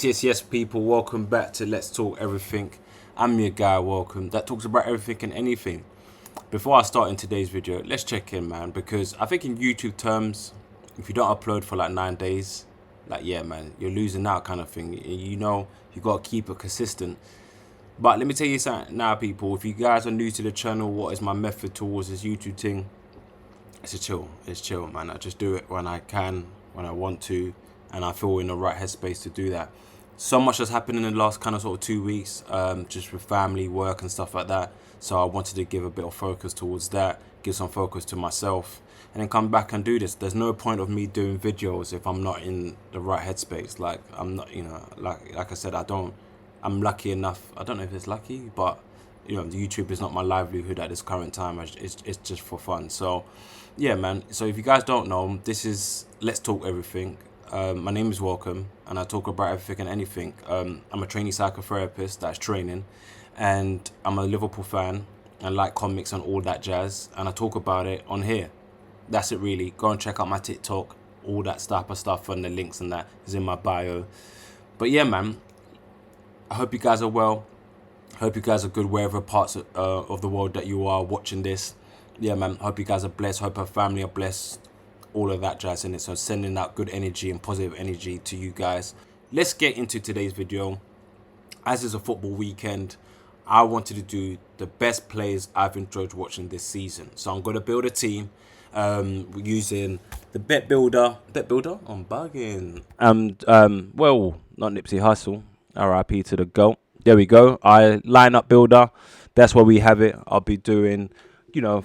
Yes, people, welcome back to Let's Talk Everything. I'm your guy, welcome, that talks about everything and anything. Before I start in today's video, let's check in, man, because I think in YouTube terms, if you don't upload for like 9 days, like, yeah, man, you're losing out kind of thing. You got to keep it consistent. But let me tell you something now, people, if you guys are new to the channel, what is my method towards this YouTube thing? It's chill, man. I just do it when I can, when I want to, and I feel in the right headspace to do that. So much has happened in the last kind of sort of 2 weeks, just with family, work, and stuff like that. So I wanted to give a bit of focus towards that, give some focus to myself, and then come back and do this. There's no point of me doing videos if I'm not in the right headspace. Like I'm not, like I said, I'm lucky enough. I don't know if it's lucky, but the YouTube is not my livelihood at this current time. It's just for fun. So yeah, man. So if you guys don't know, this is Let's Talk Everything. My name is Welcome, and I talk about everything and anything. I'm a trainee psychotherapist that's training, and I'm a Liverpool fan and like comics and all that jazz, and I talk about it on here. That's it, really. Go and check out my TikTok, all that type of stuff, and the links and that is in my bio. But yeah, man, I hope you guys are well. I hope you guys are good wherever parts of the world that you are watching this. Yeah, man, hope you guys are blessed. Hope our family are blessed. All of that jazz in it. So sending out good energy and positive energy to you guys. Let's get into today's video. As is a football weekend, I wanted to do the best players I've enjoyed watching this season. So I'm going to build a team using the bet builder. I'm bugging. Well, not Nipsey Hussle. RIP to the GOAT. There we go. I lineup builder. That's where we have it. I'll be doing,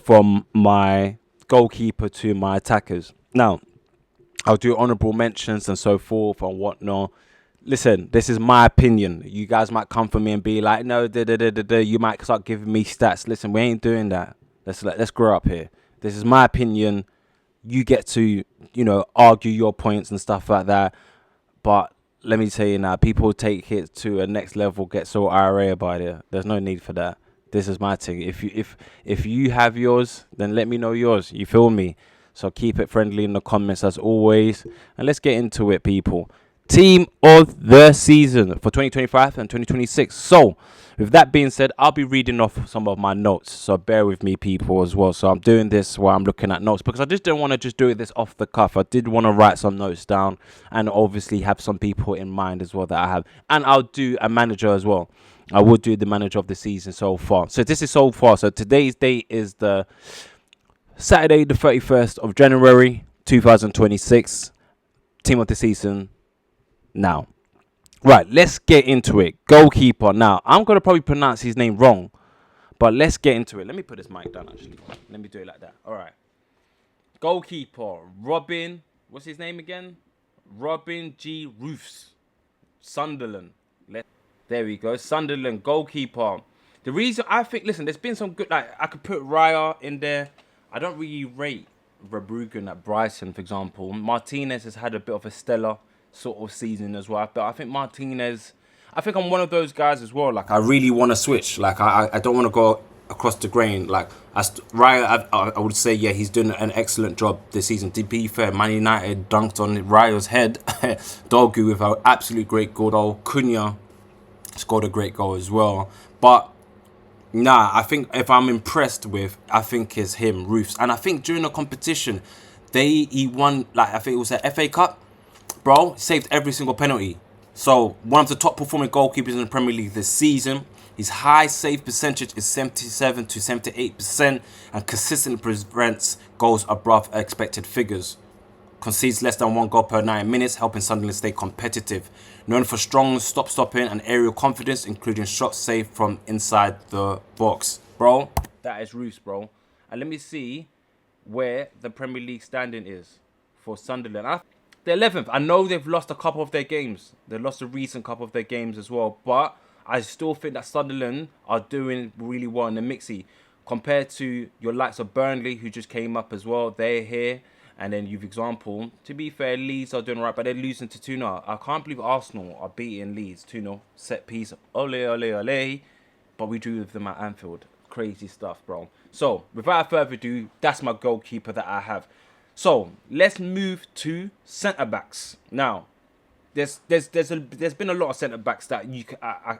from my goalkeeper to my attackers. Now, I'll do honorable mentions and so forth and whatnot. Listen, this is my opinion. You guys might come for me and be like, no, you might start giving me stats. Listen, we ain't doing that. Let's grow up here. This is my opinion. You get to, argue your points and stuff like that. But let me tell you now, people take it to a next level, get so irate about it. There's no need for that. This is my thing. If you have yours, then let me know yours. You feel me? So keep it friendly in the comments as always. And let's get into it, people. Team of the season for 2025 and 2026. So, with that being said, I'll be reading off some of my notes. So bear with me, people, as well. So I'm doing this while I'm looking at notes because I just didn't want to just do this off the cuff. I did want to write some notes down and obviously have some people in mind as well that I have. And I'll do a manager as well. I will do the manager of the season so far. So this is so far. So today's date is the Saturday, the 31st of January, 2026. Team of the season now. Right, let's get into it. Goalkeeper. Now, I'm going to probably pronounce his name wrong, but let's get into it. Let me put this mic down, actually. Let me do it like that. All right. Goalkeeper, Robin. What's his name again? Robin G. Roofs. Sunderland. There we go. Sunderland, goalkeeper. The reason I think, listen, there's been some good, like, I could put Raya in there. I don't really rate Verbruggen at Brighton, for example. Martinez has had a bit of a stellar sort of season as well. But I think I'm one of those guys as well. Like, I really want to switch. Like, I don't want to go across the grain. Like, Raya, I would say, yeah, he's doing an excellent job this season. To be fair, Man United dunked on Raya's head. Dogu with an absolute great goal. Cunha scored a great goal as well. But nah, I think if I'm impressed with, I think it's him, Roofs. And I think during the competition, he won, like, I think it was an FA Cup. Bro, saved every single penalty. So, one of the top performing goalkeepers in the Premier League this season. His high save percentage is 77 to 78% and consistently prevents goals above expected figures. Concedes less than one goal per 9 minutes, helping Sunderland stay competitive. Known for strong stop-stopping and aerial confidence, including shots saved from inside the box. Bro, that is Roos, bro. And let me see where the Premier League standing is for Sunderland. They're 11th. I know they've lost a couple of their games. They lost a recent couple of their games as well. But I still think that Sunderland are doing really well in the mixie. Compared to your likes of Burnley, who just came up as well. They're here. And then you've example, to be fair, Leeds are doing right, but they're losing to 2-0. I can't believe Arsenal are beating Leeds 2-0. Set piece, ole, ole, ole. But we drew with them at Anfield. Crazy stuff, bro. So, without further ado, that's my goalkeeper that I have. So, let's move to centre-backs. Now, there's been a lot of centre backs that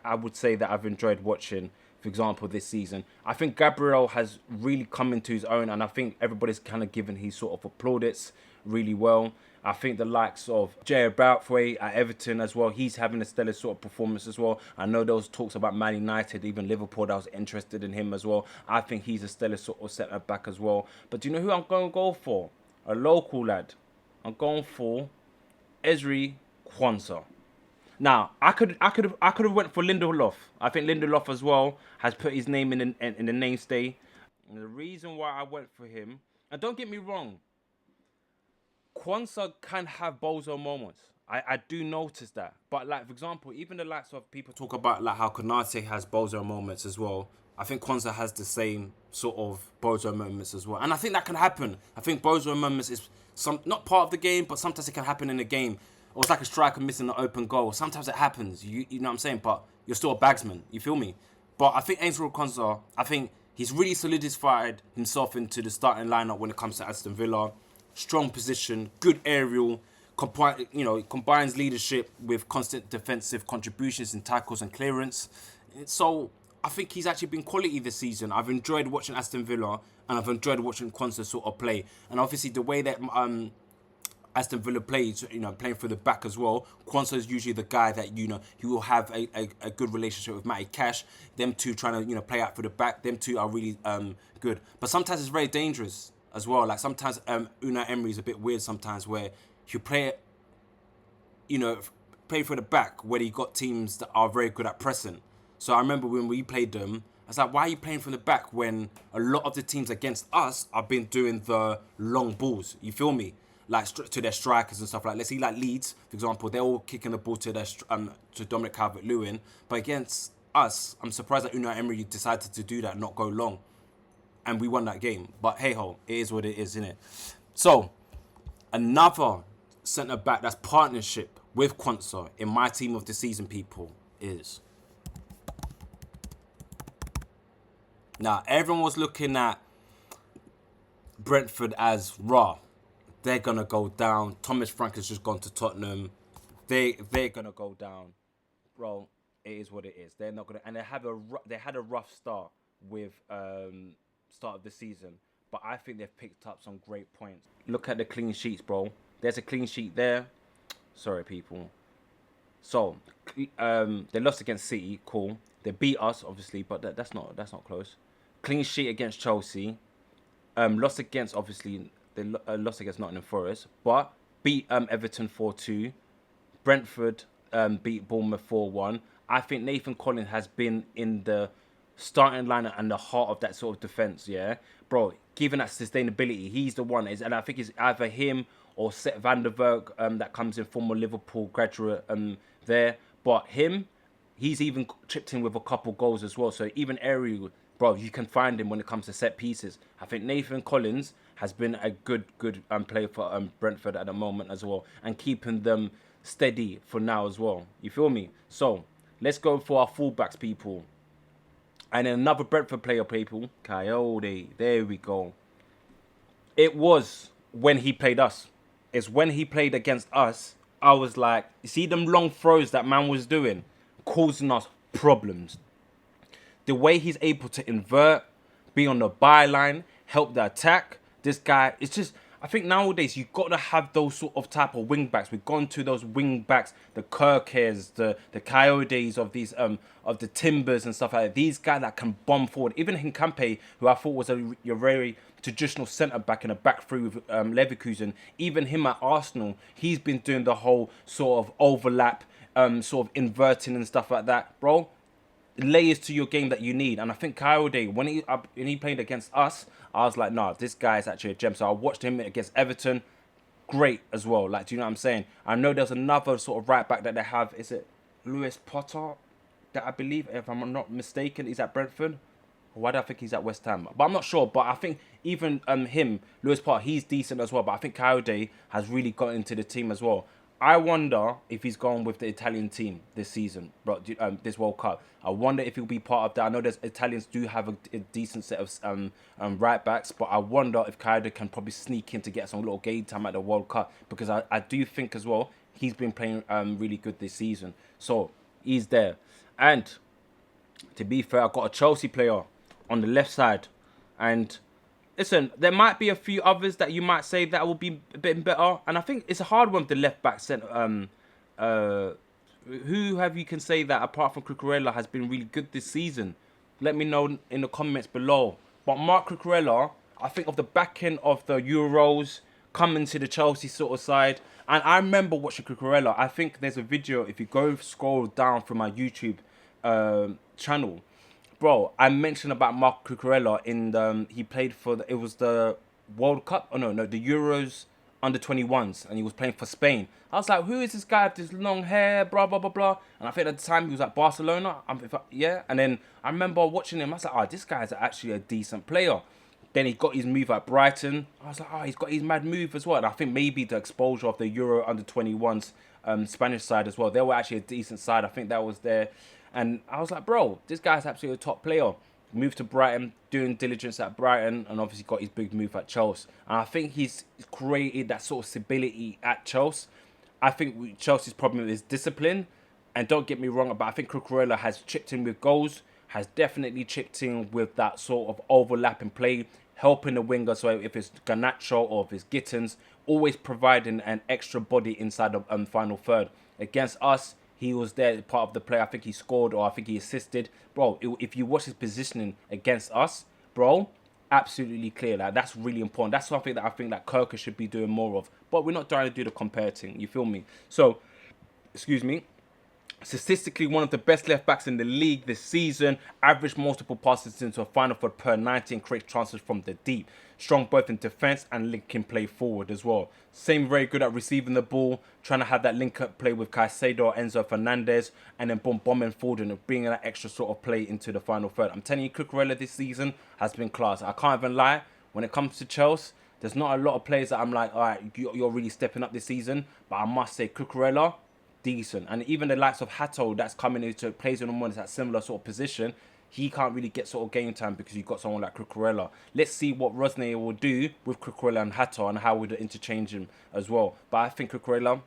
I would say that I've enjoyed watching. For example, this season, I think Gabriel has really come into his own, and I think everybody's kind of given his sort of plaudits really well. I think the likes of Jared Boutway at Everton as well, he's having a stellar sort of performance as well. I know there was talks about Man United, even Liverpool, that was interested in him as well. I think he's a stellar sort of centre back as well. But do you know who I'm going to go for? A local lad. I'm going for Ezri Quansah. Now, I could have went for Lindelof. I think Lindelof as well has put his name in the name stay. And the reason why I went for him, and don't get me wrong, Quansah can have bozo moments. I do notice that. But like, for example, even the likes of people talk about like how Konate has bozo moments as well. I think Quansah has the same sort of bozo moments as well. And I think that can happen. I think bozo moments is not part of the game, but sometimes it can happen in the game. Or it's like a striker missing an open goal. Sometimes it happens. You know what I'm saying? But you're still a bagsman. You feel me? But I think Ezri Quansah, I think he's really solidified himself into the starting lineup when it comes to Aston Villa. Strong position, good aerial, combines leadership with constant defensive contributions in tackles and clearance. So I think he's actually been quality this season. I've enjoyed watching Aston Villa, and I've enjoyed watching Quansah sort of play. And obviously the way that Aston Villa plays, playing through the back as well. Quansah is usually the guy that, he will have a good relationship with Matty Cash. Them two trying to, play out through the back. Them two are really good. But sometimes it's very dangerous as well. Like sometimes Unai Emery is a bit weird sometimes where you play it, play through the back where he got teams that are very good at pressing. So I remember when we played them, I was like, why are you playing from the back when a lot of the teams against us have been doing the long balls? You feel me? Like to their strikers and stuff like. Let's see, like Leeds, for example, they're all kicking the ball to to Dominic Calvert-Lewin. But against us, I'm surprised that Unai Emery decided to do that, not go long, and we won that game. But hey ho, it is what it is, isn't it? So another centre back that's partnership with Quansah in my team of the season, people, is. Now everyone was looking at Brentford as raw. They're gonna go down. Thomas Frank has just gone to Tottenham. They're gonna go down, bro. It is what it is. They're not gonna, and they had a rough start with start of the season, but I think they've picked up some great points. Look at the clean sheets, bro. There's a clean sheet there. Sorry, people. So they lost against City. Cool. They beat us, obviously, but that's not close. Clean sheet against Chelsea. Lost against, obviously. They lost against Nottingham Forest, but beat Everton 4-2. Brentford beat Bournemouth 4-1. I think Nathan Collins has been in the starting lineup and the heart of that sort of defence, yeah? Bro, given that sustainability, he's the one. And I think it's either him or Seth van der Berg that comes in, former Liverpool graduate there. But he's even chipped in with a couple goals as well. So even aerial, bro, you can find him when it comes to set pieces. I think Nathan Collins has been a good player for Brentford at the moment as well, and keeping them steady for now as well. You feel me? So let's go for our fullbacks, people. And then another Brentford player, people, Coyote. There we go. It was when he played us. It's when he played against us. I was like, you see them long throws that man was doing, causing us problems. The way he's able to invert, be on the byline, help the attack. This guy, it's just, I think nowadays you've got to have those sort of type of wing backs. We've gone to those wing backs, the Kirkes, the Coyotes of these of the Timbers and stuff like that. These guys that can bomb forward. Even Hincampe, who I thought was a very traditional centre back in a back three with Leverkusen. Even him at Arsenal, he's been doing the whole sort of overlap, sort of inverting and stuff like that, bro. Layers to your game that you need. And I think Coyote, when he played against us, I was like, nah, this guy is actually a gem. So I watched him against Everton. Great as well. Like, do you know what I'm saying? I know there's another sort of right back that they have. Is it Lewis Potter? That I believe, if I'm not mistaken, he's at Brentford. Why do I think he's at West Ham? But I'm not sure. But I think even him, Lewis Potter, he's decent as well. But I think Coyote has really got into the team as well. I wonder if he's gone with the Italian team this season, bro, this World Cup. I wonder if he'll be part of that. I know there's Italians do have a decent set of right backs, but I wonder if Kaido can probably sneak in to get some little game time at the World Cup, because I do think as well he's been playing really good this season. So he's there. And to be fair, I've got a Chelsea player on the left side. And listen, there might be a few others that you might say that will be a bit better. And I think it's a hard one with the left back centre. Who have you can say that apart from Cucurella has been really good this season? Let me know in the comments below. But Mark Cucurella, I think of the back end of the Euros, coming to the Chelsea sort of side. And I remember watching Cucurella. I think there's a video, if you go scroll down from my YouTube channel, bro, I mentioned about Mark Cucurella in the, he played for, it was the World Cup, oh no, the Euros under 21s, and he was playing for Spain. I was like, who is this guy with this long hair, blah, blah, blah, blah. And I think at the time he was at Barcelona, yeah. And then I remember watching him, I was like, oh, this guy's actually a decent player. Then he got his move at Brighton. I was like, oh, he's got his mad move as well. And I think maybe the exposure of the Euro under 21s Spanish side as well. They were actually a decent side. I think that was there. And I was like, bro, this guy's absolutely a top player. Moved to Brighton, doing diligence at Brighton, and obviously got his big move at Chelsea. And I think he's created that sort of stability at Chelsea. I think Chelsea's problem is discipline. And don't get me wrong, but I think Cucurella has chipped in with goals, has definitely chipped in with that sort of overlapping play, helping the winger. So if it's Garnacho or if it's Gittins, always providing an extra body inside of final third. Against us, he was there, part of the play. I think he scored or I think he assisted. Bro, if you watch his positioning against us, bro, absolutely clear. Like, that's really important. That's something that I think that Kirker should be doing more of. But we're not trying to do the compare thing. You feel me? So, excuse me. Statistically, one of the best left backs in the league this season. Averaged multiple passes into a final third per 90 and creates chances from the deep. Strong both in defence and linking play forward as well. Same very good at receiving the ball, trying to have that link up play with Caicedo or Enzo Fernandez, and then bombing forward and bringing that extra sort of play into the final third. I'm telling you, Cucurella this season has been class. I can't even lie. When it comes to Chelsea, there's not a lot of players that I'm like, all right, you're really stepping up this season. But I must say, Cucurella, decent. And even the likes of Hato that's coming into plays in the morning, that similar sort of position, he can't really get sort of game time because you've got someone like Cucurella. Let's see what Rosner will do with Cucurella and Hato and how would interchange him as well. But I think Cucurella,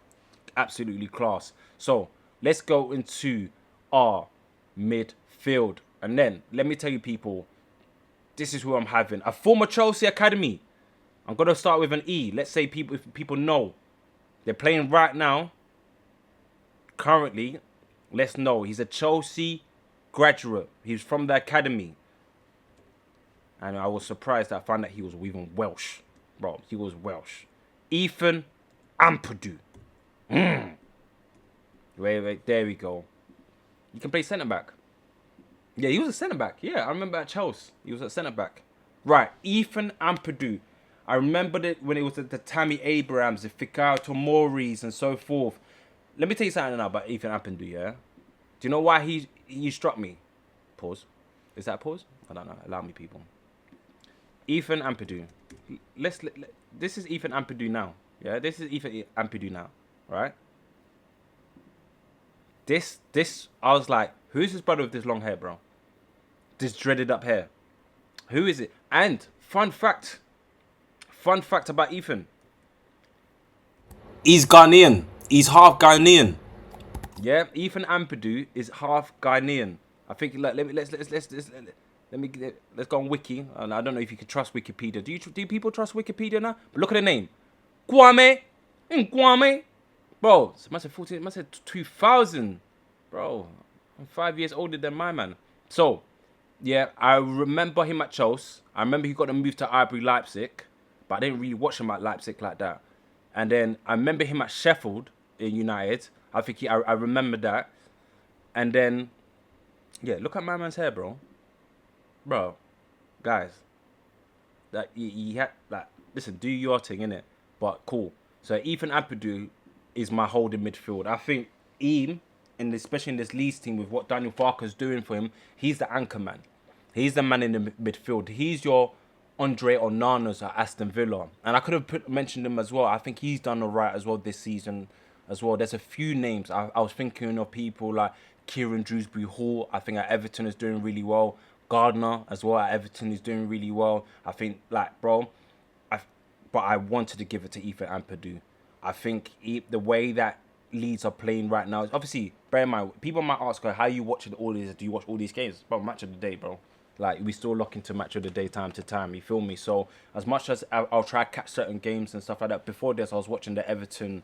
absolutely class. So let's go into our midfield. And then let me tell you people, this is who I'm having. A former Chelsea Academy. I'm going to start with an E. Let's say if people know they're playing right now. Currently, let's know he's a Chelsea graduate. He's from the academy. And I was surprised that I found that he was even Welsh. Bro, he was Welsh. Ethan Ampadu. Wait, there we go. You can play centre-back. Yeah, he was a centre-back. Yeah, I remember at Chelsea. He was a centre-back. Right, Ethan Ampadu. I remembered it when it was the Tammy Abrahams, the Fikao Tomoris and so forth. Let me tell you something now about Ethan Ampadu, yeah? Do you know why he struck me? Pause. Is that a pause? I don't know. Allow me, people. Ethan Ampadu. This is Ethan Ampadu now. Yeah, this is Ethan Ampadu now. Right? This, I was like, who's this brother with this long hair, bro? This dreaded up hair. Who is it? And, fun fact about Ethan. He's Ghanaian. He's half Ghanaian. Yeah, Ethan Ampadu is half Ghanaian. I think like let's go on Wiki. I don't know if you can trust Wikipedia. Do people trust Wikipedia now? But look at the name, Kwame. Bro, it must have 14. It must have 2000. Bro, I'm 5 years older than my man. So, yeah, I remember him at Chelsea. I remember he got a move to RB Leipzig, but I didn't really watch him at Leipzig like that. And then I remember him at Sheffield in United. I think I remember that. And then, yeah, look at my man's hair, bro. Bro, guys, that he had that. Listen, do your thing, innit? But cool. So Ethan Ampadu is my holding midfield. I think especially in this Leeds team with what Daniel Farker's doing for him, he's the anchor man. He's the man in the midfield. He's your Andre Onana's at Aston Villa. And I could have mentioned him as well. I think he's done all right as well this season as well. There's a few names. I was thinking of people like Kieran Dewsbury-Hall. I think at Everton is doing really well. Gardner as well at Everton is doing really well. I think, like, bro, but I wanted to give it to Ethan Ampadu. I think the way that Leeds are playing right now. Obviously, bear in mind, people might ask her, how are you watching all these? Do you watch all these games? Bro, match of the day, bro. Like, we still lock into match of the day time to time. You feel me? So, as much as I'll try to catch certain games and stuff like that. Before this, I was watching the Everton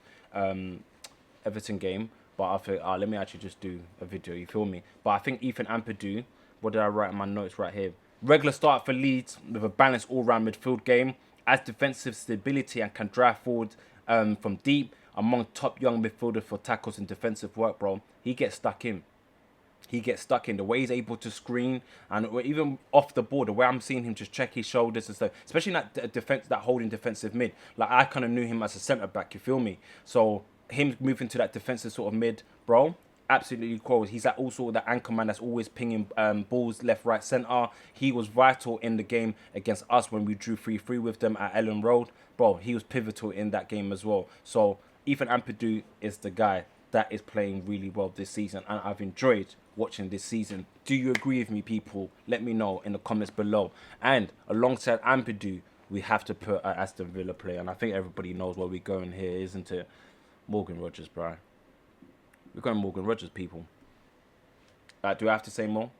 game. But I think, let me actually just do a video. You feel me? But I think Ethan Ampadu, what did I write in my notes right here? Regular start for Leeds with a balanced all-round midfield game. Adds defensive stability and can drive forward from deep. Among top young midfielders for tackles and defensive work, bro. He gets stuck in. He gets stuck in. The way he's able to screen and even off the ball, the way I'm seeing him just check his shoulders and stuff, especially in that defense, that holding defensive mid. Like, I kind of knew him as a centre back. You feel me? So him moving to that defensive sort of mid, bro. Absolutely cool. He's like also the anchor man that's always pinging balls left, right, centre. He was vital in the game against us when we drew 3-3 with them at Ellen Road. Bro, he was pivotal in that game as well. So Ethan Ampadu is the guy that is playing really well this season, and I've enjoyed watching this season. Do you agree with me, people? Let me know in the comments below. And alongside Ampadu, we have to put an Aston Villa player, and I think everybody knows where we're going here, isn't it? Morgan Rogers, bro. We're going Morgan Rogers, people. Do I have to say more?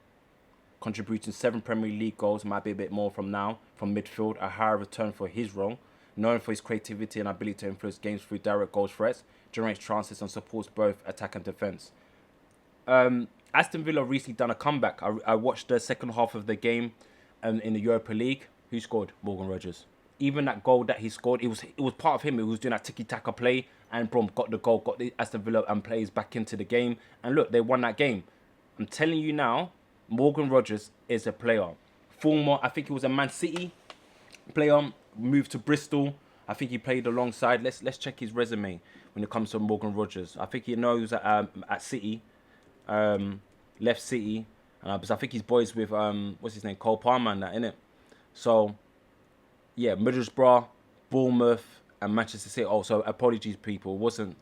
Contributing 7 Premier League goals, might be a bit more from now, from midfield, a higher return for his role. Known for his creativity and ability to influence games through direct goal threats, generates chances and supports both attack and defence. Aston Villa recently done a comeback. I watched the second half of the game in the Europa League. Who scored? Morgan Rogers. Even that goal that he scored, it was part of him. He was doing that tiki-taka play and boom, got the goal, got the Aston Villa and players back into the game. And look, they won that game. I'm telling you now, Morgan Rogers is a player. Former, I think he was a Man City player, moved to Bristol. I think he played alongside. Let's check his resume when it comes to Morgan Rogers. I think he knows at City, left City, because I think he's boys with what's his name, Cole Palmer and that, innit? So yeah, Middlesbrough, Bournemouth, and Manchester City. Oh, so apologies, people. It wasn't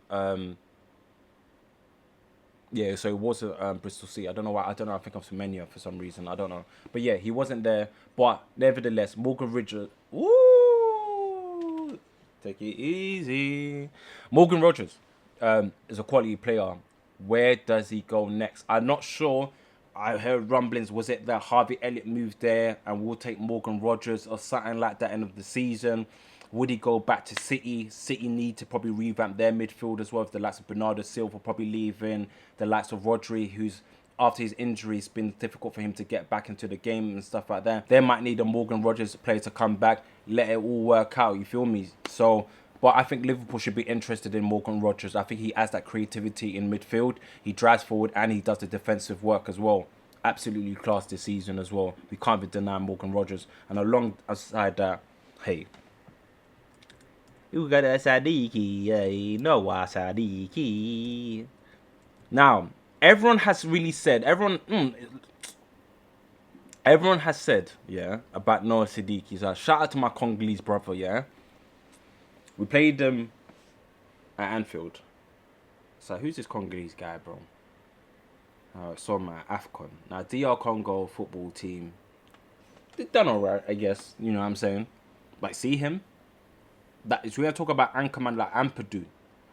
yeah, so it wasn't Bristol City. I don't know why. I don't know. I think I'm Semenya for some reason. I don't know. But yeah, he wasn't there. But nevertheless, Morgan Rogers. Woo! Take it easy. Morgan Rogers is a quality player. Where does he go next? I'm not sure. I heard rumblings. Was it that Harvey Elliott moved there and we'll take Morgan Rogers or something like that end of the season? Would he go back to City? City need to probably revamp their midfield as well. If the likes of Bernardo Silva probably leaving, the likes of Rodri, who's after his injury, it's been difficult for him to get back into the game and stuff like that. They might need a Morgan Rogers player to come back, let it all work out. You feel me? So, but I think Liverpool should be interested in Morgan Rogers. I think he has that creativity in midfield. He drives forward and he does the defensive work as well. Absolutely class this season as well. We can't be denying Morgan Rogers. And alongside that, hey, you got a Sadiki, yeah, no Sadiki. Now, everyone has really said, everyone has said, yeah, about Noah Siddiqui. So shout out to my Congolese brother, yeah. We played them at Anfield. So who's this Congolese guy, bro? So my AFCON. Now, DR Congo football team, they done alright, I guess. You know what I'm saying? Like, see him? That is, we're gonna talk about anchorman like Ampadu.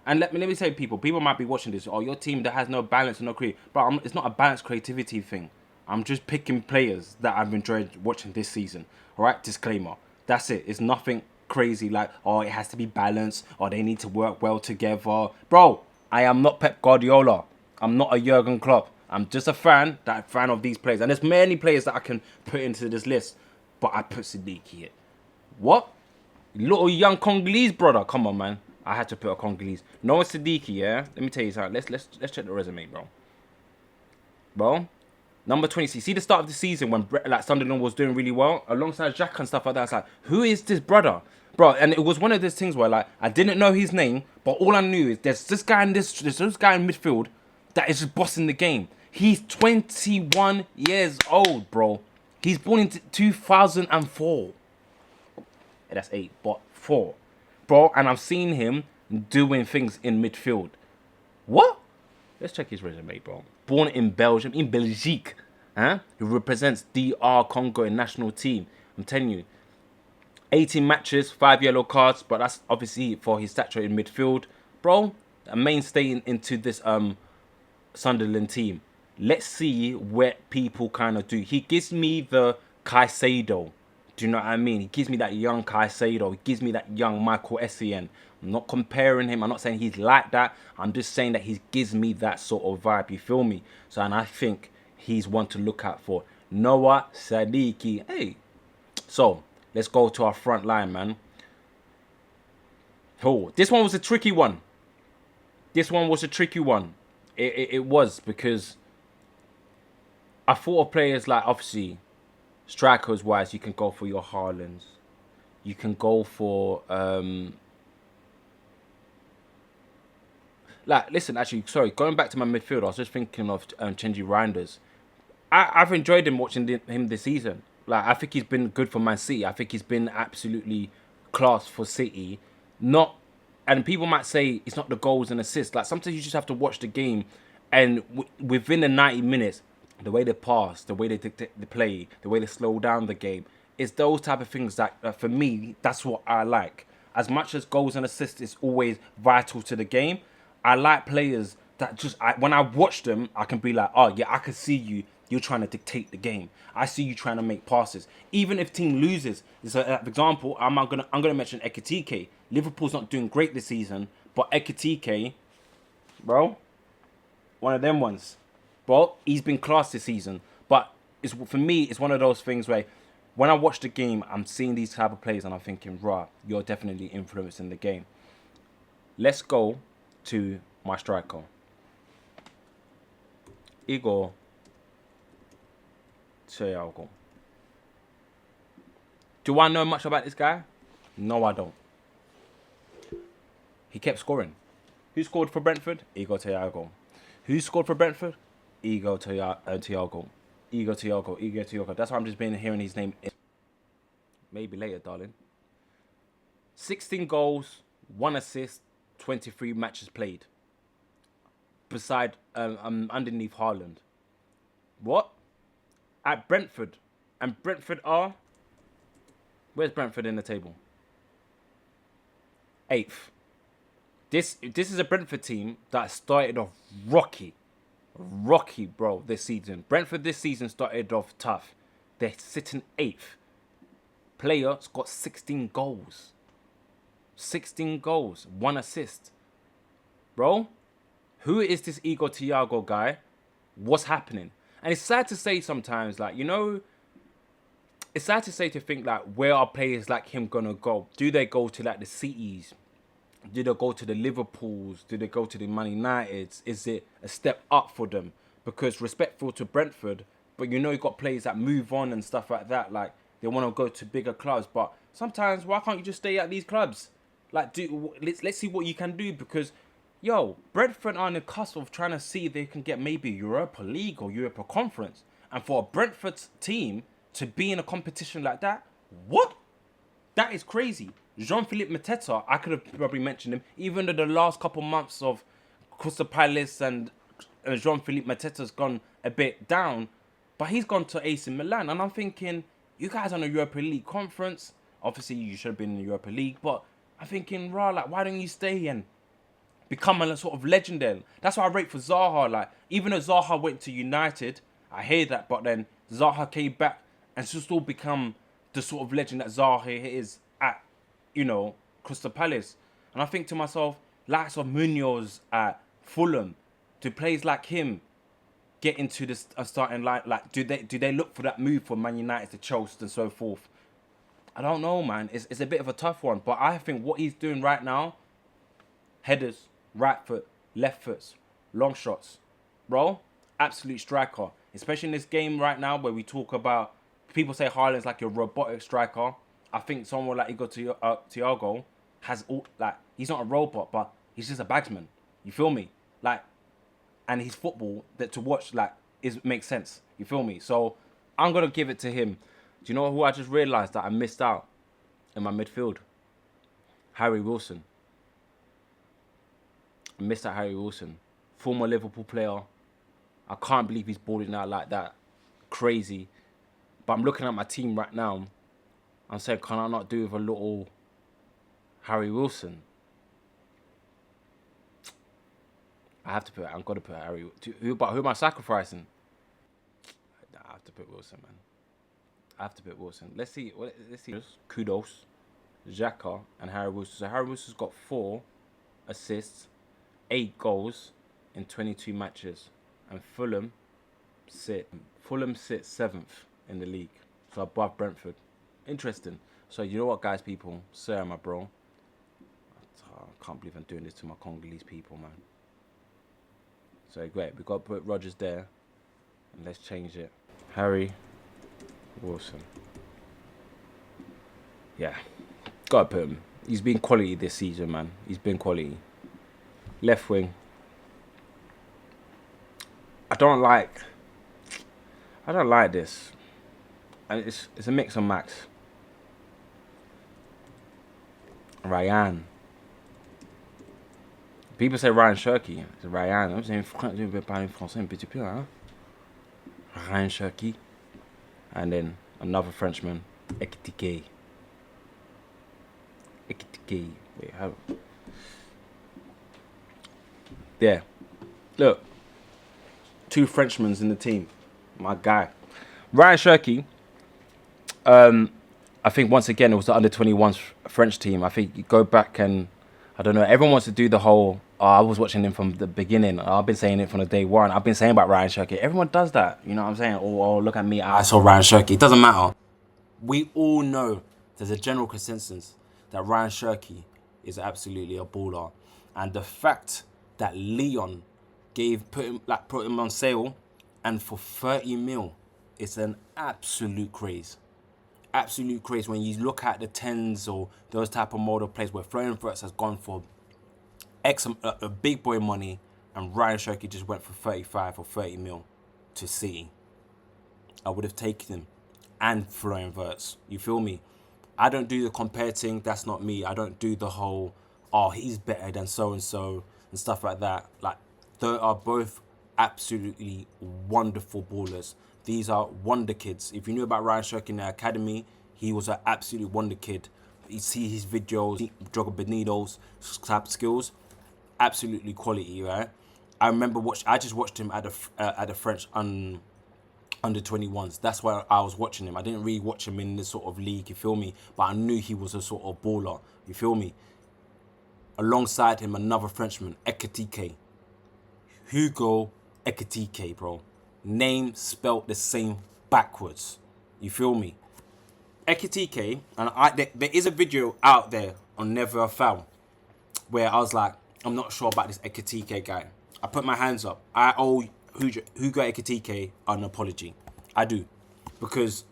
And let me say, people might be watching this. Oh, your team that has no balance and no creativity. But it's not a balanced creativity thing. I'm just picking players that I've enjoyed watching this season. All right, disclaimer. That's it. It's nothing crazy like, oh, it has to be balanced or they need to work well together. Bro, I am not Pep Guardiola. I'm not a Jurgen Klopp. I'm just a fan of these players. And there's many players that I can put into this list. But I put Siddiqui here. What? Little young Congolese brother. Come on, man. I had to put a Congolese. Noah Siddiqui, yeah? Let me tell you something. Let's check the resume, bro. Bro, number 26. See the start of the season when like Sunderland was doing really well alongside Jack and stuff like that. It's like, who is this brother? Bro, and it was one of those things where like I didn't know his name, but all I knew is there's this guy in midfield that is just bossing the game. He's 21 years old, bro. He's born in 2004. That's 8, but 4. Bro, and I've seen him doing things in midfield. What? Let's check his resume, bro. Born in Belgium, in Belgique. Huh? He represents DR Congo in national team. I'm telling you. 18 matches, 5 yellow cards, but that's obviously for his stature in midfield. Bro, a mainstay into this Sunderland team. Let's see what people kind of do. He gives me the Caicedo. Do you know what I mean? He gives me that young Caicedo. He gives me that young Michael Essien. I'm not comparing him. I'm not saying he's like that. I'm just saying that he gives me that sort of vibe. You feel me? So, and I think he's one to look out for. Noah Sadiki. Hey. So, let's go to our front line, man. Oh, this one was a tricky one. This one was a tricky one. It was because I thought of players like, obviously, strikers wise, you can go for your Haalands. You can go for like, listen, actually, sorry, going back to my midfield, I was just thinking of Chenji Reinders. I've enjoyed him watching him this season. Like, I think he's been good for Man City. I think he's been absolutely class for City. Not, and people might say it's not the goals and assists. Like, sometimes you just have to watch the game, and within the 90 minutes, the way they pass, the way they play, the way they slow down the game, it's those type of things that for me, that's what I like. As much as goals and assists is always vital to the game, I like players that just, when I watch them, I can be like, oh yeah, I can see you. You're trying to dictate the game. I see you trying to make passes. Even if team loses, so for example, I'm gonna mention Ekitike. Liverpool's not doing great this season, but Ekitike, bro, one of them ones. Bro, he's been class this season. But it's, for me, it's one of those things where when I watch the game, I'm seeing these type of plays and I'm thinking, rah, you're definitely influencing the game. Let's go to my striker. Igor Thiago. Do I know much about this guy? No, I don't. He kept scoring. Who scored for Brentford? Igor Thiago. Who scored for Brentford? Igor Thiago. Igor Thiago. That's why I'm just been hearing his name. Maybe later, darling. 16 goals, 1 assist, 23 matches played. Beside, underneath Haaland. What? At Brentford. And Brentford are... Where's Brentford in the table? 8th. This is a Brentford team that started off rocky, bro, this season. Brentford this season started off tough. They're sitting 8th. Player's got 16 goals. 16 goals, 1 assist. Bro, who is this Igor Thiago guy? What's happening? And it's sad to say sometimes, like, you know, it's sad to say to think, like, where are players like him gonna go? Do they go to, like, the Cities? Do they go to the Liverpools? Do they go to the Man Uniteds? Is it a step up for them? Because respectful to Brentford, but you know you got players that move on and stuff like that. Like, they want to go to bigger clubs. But sometimes, why can't you just stay at these clubs? Like, let's see what you can do. Because, yo, Brentford are on the cusp of trying to see if they can get maybe Europa League or Europa Conference. And for a Brentford team to be in a competition like that, what? That is crazy. Jean-Philippe Mateta, I could have probably mentioned him, even though the last couple months of Crystal Palace and Jean-Philippe Mateta's gone a bit down, but he's gone to AC Milan, and I'm thinking, you guys on the Europa League conference, obviously you should have been in the Europa League, but I'm thinking, rah, like, why don't you stay and become a sort of legend then? That's what I rate for Zaha. Like, even though Zaha went to United, I hear that, but then Zaha came back and still become the sort of legend that Zaha is at, you know, Crystal Palace. And I think to myself, likes of Munoz at Fulham, do players like him get into this starting line? Like, do they look for that move for Man United to Chelsea and so forth? I don't know, man. It's a bit of a tough one. But I think what he's doing right now, headers, right foot, left foot, long shots, bro, absolute striker. Especially in this game right now where we talk about, people say Haaland's like a robotic striker. I think someone like Igor Thiago has all, like, he's not a robot, but he's just a bagsman. You feel me? Like, and his football that to watch, like, makes sense. You feel me? So I'm gonna give it to him. Do you know who I just realised that I missed out in my midfield? Harry Wilson. I missed out Harry Wilson, former Liverpool player. I can't believe he's balling out like that. Crazy. But I'm looking at my team right now. I'm saying, can I not do with a little Harry Wilson? I have to put. I'm gonna put Harry. Who am I sacrificing? I have to put Wilson, man. I have to put Wilson. Let's see. Let's see. Kudos, Xhaka, and Harry Wilson. So Harry Wilson's got 4 assists, 8 goals in 22 matches, and Fulham sit 7th in the league, so above Brentford. Interesting. So you know what, guys, people, sir, my bro. I can't believe I'm doing this to my Congolese people, man. So great, we got to put Rodgers there, and let's change it. Harry Wilson. Yeah, gotta put him. He's been quality this season, man. He's been quality. Left wing. I don't like this. And it's a mix of Max. Ryan. People say Ryan Shirky. It's Ryan. I'm saying français un petit peu, hein? Ryan Shirky. And then another Frenchman, Ekitike. Wait, how? Yeah. Look. 2 Frenchmen in the team. My guy. Ryan Shirky. I think once again it was the under-21s French team. I think you go back and I don't know. Everyone wants to do the whole. I was watching him from the beginning. I've been saying it from the day one. I've been saying about Ryan Shirky. Everyone does that. You know what I'm saying? Oh, look at me. I saw Ryan Shirky. It doesn't matter. We all know there's a general consensus that Ryan Shirky is absolutely a baller, and the fact that Lyon put him on sale, and for 30 mil, it's an absolute craze. Absolute craze when you look at the 10s or those type of model plays where Florian Wirtz has gone for a big boy money, and Ryan Shirky just went for 35 or 30 mil to City. I would have taken him and Florian Wirtz. You feel me? I don't do the comparing. That's not me. I don't do the whole, he's better than so-and-so and stuff like that. Like, they are both absolutely wonderful ballers. These are wonder kids. If you knew about Ryan Shirky in the academy, he was an absolute wonder kid. You see his videos, Jogo Benito's type skills, absolutely quality, right? I remember I just watched him at the French under 21s. That's why I was watching him. I didn't really watch him in this sort of league, you feel me? But I knew he was a sort of baller, you feel me? Alongside him, another Frenchman, Ekitike. Hugo Ekitike, bro. Name spelt the same backwards. You feel me? Ekitike, and there is a video out there on Never a Foul where I was like, I'm not sure about this Ekitike guy. I put my hands up. I owe Hugo Ekitike an apology. I do. Because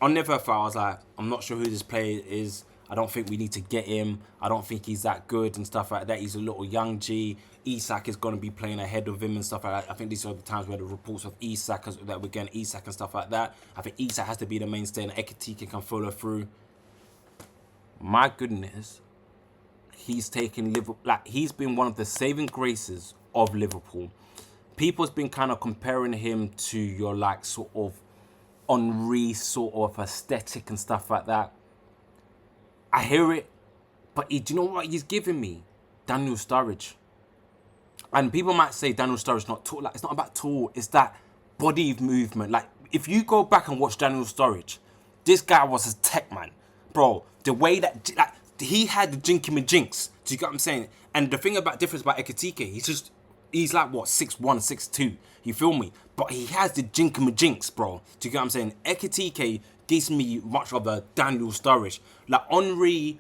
on Never a Foul, I was like, I'm not sure who this player is. I don't think we need to get him. I don't think he's that good and stuff like that. He's a little young G. Isak is going to be playing ahead of him and stuff like that. I think these are the times where the reports of Isak, that we're getting Isak and stuff like that. I think Isak has to be the mainstay and Ekitike can follow through. My goodness. He's taken Liverpool. Like, he's been one of the saving graces of Liverpool. People's been kind of comparing him to your, like, sort of Henry sort of aesthetic and stuff like that. I hear it, but do you know what he's giving me? Daniel Sturridge. And people might say Daniel Sturridge not tall. Like, it's not about tall. It's that body movement. Like, if you go back and watch Daniel Sturridge, this guy was a tech man, bro. The way that he had the jinky-majinks. Do you get what I'm saying? And the thing about difference about Ekitike, he's like what 6'1", 6'2". You feel me? But he has the jinky-majinks, bro. Do you get what I'm saying? Ekitike gives me much of a Daniel Sturridge. Like, Henry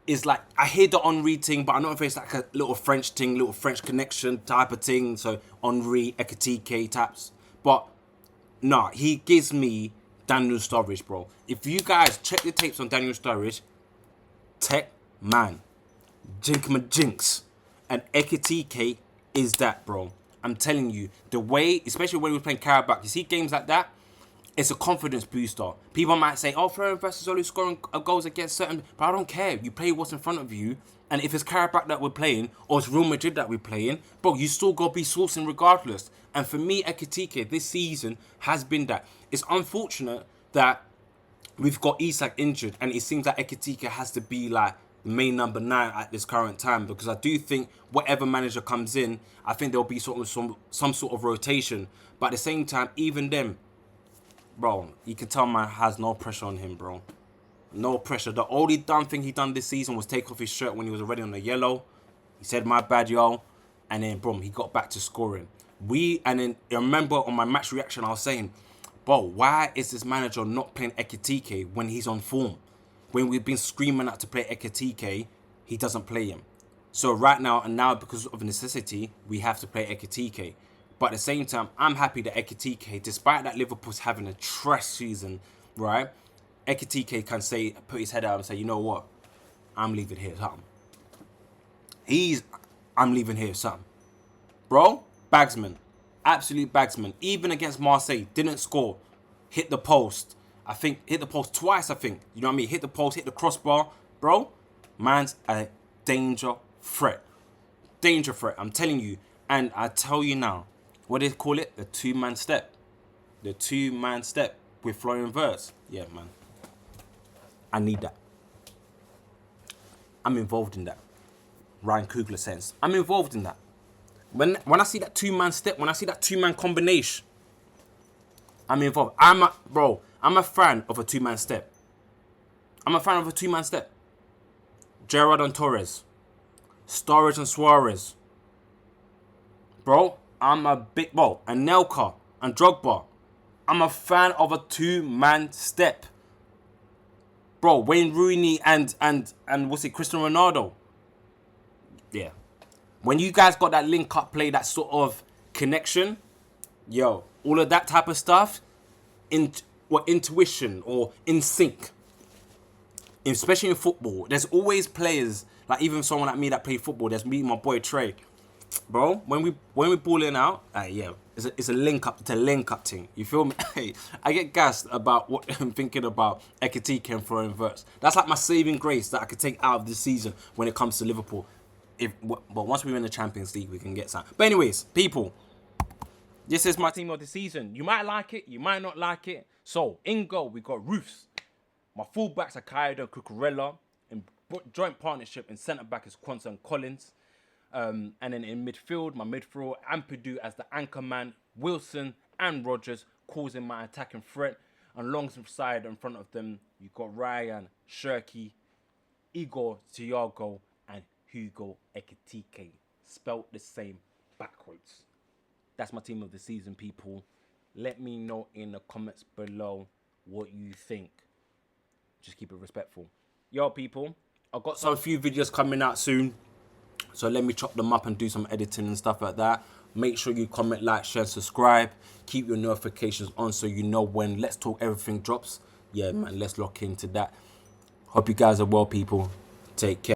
is like, I hear the Henry thing, but I don't know if it's like a little French thing, little French connection type of thing. So Henry, Ekitike types. But nah, he gives me Daniel Sturridge, bro. If you guys check the tapes on Daniel Sturridge, tech man, jinx, and Ekitike is that, bro. I'm telling you, the way, especially when we're playing Carabao, you see games like that, it's a confidence booster. People might say, Florian Wirtz is only scoring goals against certain, but I don't care. You play what's in front of you, and if it's Carabao that we're playing, or it's Real Madrid that we're playing, bro, you still got to be sourcing regardless. And for me, Ekitike this season has been that. It's unfortunate that we've got Isak injured, and it seems like Ekitike has to be like main number 9 at this current time, because I do think whatever manager comes in, I think there'll be some sort of rotation. But at the same time, even them, bro, you can tell man has no pressure on him, bro. No pressure. The only dumb thing he done this season was take off his shirt when he was already on the yellow. He said, my bad, yo. And then, boom, he got back to scoring. And then I remember on my match reaction, I was saying, bro, why is this manager not playing Ekitike when he's on form? When we've been screaming out to play Ekitike, he doesn't play him. So right now, and now because of necessity, we have to play Ekitike. But at the same time, I'm happy that Ekitike, despite that Liverpool's having a trash season, right? Ekitike can say, put his head out and say, you know what? I'm leaving here, something. I'm leaving here, something. Bro, bagsman. Absolute bagsman. Even against Marseille, didn't score. Hit the post. I think, hit the post twice, I think. You know what I mean? Hit the post, hit the crossbar. Bro, man's a danger threat. Danger threat, I'm telling you. And I tell you now, what do they call it? The two-man step. The two-man step with Florian Wirtz. Yeah, man. I need that. I'm involved in that. Ryan Coogler says, I'm involved in that. When I see that two-man step, when I see that two-man combination, I'm involved. I'm a fan of a two-man step. I'm a fan of a two-man step. Gerrard and Torres. Sturridge and Suarez. Bro, I'm a big... Bro, and Nelka and Drogba. I'm a fan of a two-man step. Bro, Wayne Rooney and what's it, Cristiano Ronaldo. Yeah. When you guys got that link-up play, that sort of connection, yo, all of that type of stuff, intuition or in sync, especially in football, there's always players, like even someone like me that play football, there's me and my boy Trey. Bro, when we balling out, yeah, it's a link up thing. You feel me? Hey, I get gassed about what I'm thinking about Ekitike and Florian Wirtz. That's like my saving grace that I could take out of this season when it comes to Liverpool. But once we win the Champions League, we can get some. But anyways, people, this is my team of the season. You might like it, you might not like it. So in goal, we got Roofs. My fullbacks are Kaido and Cucurella. In joint partnership in centre back is Quansah and Collins. And then in midfield, my midfield, Ampadu as the anchor man, Wilson and Rodgers causing my attacking threat. And alongside in front of them, you got Ryan, Shirky, Igor, Thiago, and Hugo Ekitike. Spelt the same backwards. That's my team of the season, people. Let me know in the comments below what you think. Just keep it respectful. Yo, people, I've got a few videos coming out soon. So let me chop them up and do some editing and stuff like that. Make sure you comment, like, share, subscribe. Keep your notifications on so you know when Let's Talk Everything drops. Yeah, man, let's lock into that. Hope you guys are well, people. Take care.